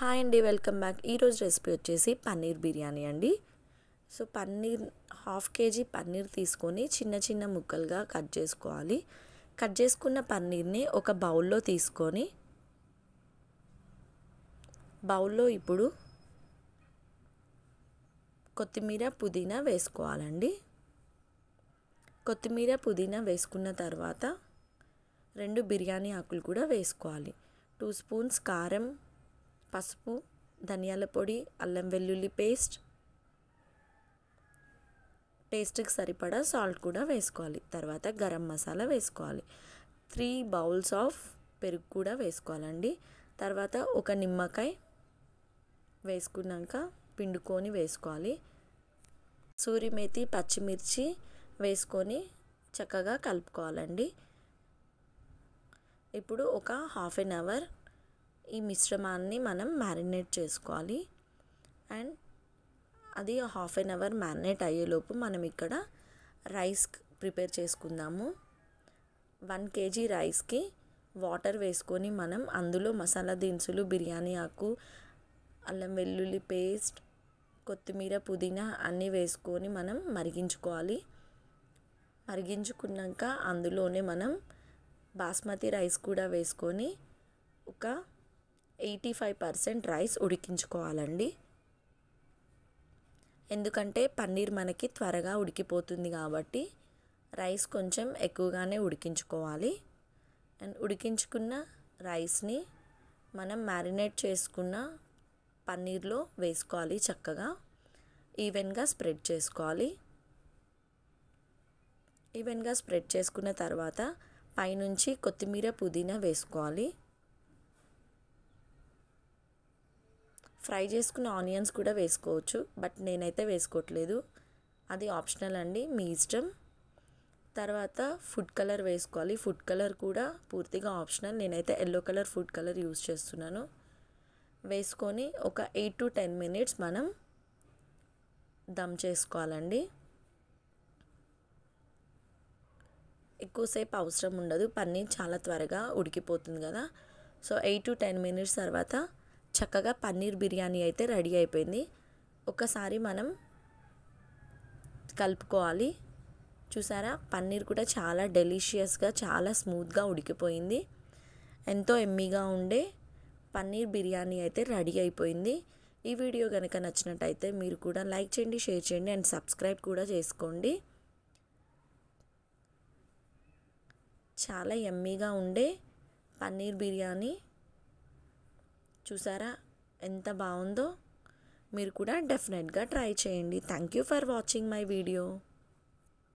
Hi అండి, welcome back. ఈరోజు recipe వచ్చేసి పన్నీర్ బిర్యానీ అండి. So paneer half KG paneer తీసుకొని చిన్న చిన్న ముక్కలుగా కట్ చేసుకోవాలి. కట్ చేసుకున్న పన్నీర్ని ఒక బౌల్లో తీసుకొని బౌల్లో ఇప్పుడు కొత్తిమీర పుదీనా వేసుకోవాలండి. కొత్తిమీర పుదీనా వేసుకున్న తర్వాత 2 బిర్యానీ ఆకులు కూడా వేసుకోవాలి. 2 స్పూన్స్ కారం, పసుపు, ధనియాల పొడి, అల్లం వెల్లుల్లి పేస్ట్, టేస్ట్కి సరిపడా సాల్ట్ కూడా వేసుకోవాలి. తర్వాత గరం మసాలా వేసుకోవాలి. 3 బౌల్స్ ఆఫ్ పెరుగు కూడా వేసుకోవాలండి. తర్వాత ఒక నిమ్మకాయ వేసుకున్నాక పిండుకొని వేసుకోవాలి. సూరి మేతి, పచ్చిమిర్చి వేసుకొని చక్కగా కలుపుకోవాలండి. ఇప్పుడు ఒక హాఫ్ అన్ అవర్ ఈ మిశ్రమాన్ని మనం మ్యారినేట్ చేసుకోవాలి. అండ్ అది హాఫ్ అన్ అవర్ మ్యారినేట్ అయ్యేలోపు మనం ఇక్కడ రైస్ ప్రిపేర్ చేసుకుందాము. 1 కేజీ రైస్కి వాటర్ వేసుకొని మనం అందులో మసాలా దినుసులు, బిర్యానీ ఆకు, అల్లం వెల్లుల్లి పేస్ట్, కొత్తిమీర, పుదీనా అన్నీ వేసుకొని మనం మరిగించుకోవాలి. మరిగించుకున్నాక అందులోనే మనం బాస్మతి రైస్ కూడా వేసుకొని ఒక 85% రైస్ ఉడికించుకోవాలండి. ఎందుకంటే పన్నీర్ మనకి త్వరగా ఉడికిపోతుంది కాబట్టి రైస్ కొంచెం ఎక్కువగానే ఉడికించుకోవాలి. అండ్ ఉడికించుకున్న రైస్ని మనం మ్యారినేట్ చేసుకున్న పన్నీర్లో వేసుకోవాలి. చక్కగా ఈవెన్గా స్ప్రెడ్ చేసుకోవాలి. ఈవెన్గా స్ప్రెడ్ చేసుకున్న తర్వాత పైనుంచి కొత్తిమీర, పుదీనా వేసుకోవాలి. ఫ్రై చేసుకున్న ఆనియన్స్ కూడా వేసుకోవచ్చు, బట్ నేనైతే వేసుకోవట్లేదు. అది ఆప్షనల్ అండి, మీ ఇష్టం. తర్వాత ఫుడ్ కలర్ వేసుకోవాలి. ఫుడ్ కలర్ కూడా పూర్తిగా ఆప్షనల్. నేనైతే yellow colour food colour use చేస్తున్నాను. వేసుకొని ఒక 8 to 10 minutes మనం దమ్ చేసుకోవాలండి. ఎక్కువసేపు అవసరం ఉండదు, పన్నీర్ చాలా త్వరగా ఉడికిపోతుంది కదా. సో 8 to 10 minutes తర్వాత చక్కగా పన్నీర్ బిర్యానీ అయితే రెడీ అయిపోయింది. ఒకసారి మనం కలుపుకోవాలి. చూసారా, పన్నీర్ కూడా చాలా డెలిషియస్గా, చాలా స్మూత్గా ఉడికిపోయింది. ఎంతో ఎమ్మీగా ఉండే పన్నీర్ బిర్యానీ అయితే రెడీ అయిపోయింది. ఈ వీడియో కనుక నచ్చినట్టయితే మీరు కూడా లైక్ చేయండి, షేర్ చేయండి అండ్ సబ్స్క్రైబ్ కూడా చేసుకోండి. చాలా ఎమ్మీగా ఉండే పన్నీర్ బిర్యానీ చూసారా ఎంత బాగుందో. మీరు కూడా డెఫినెట్గా ట్రై చేయండి. Thank you for watching my video.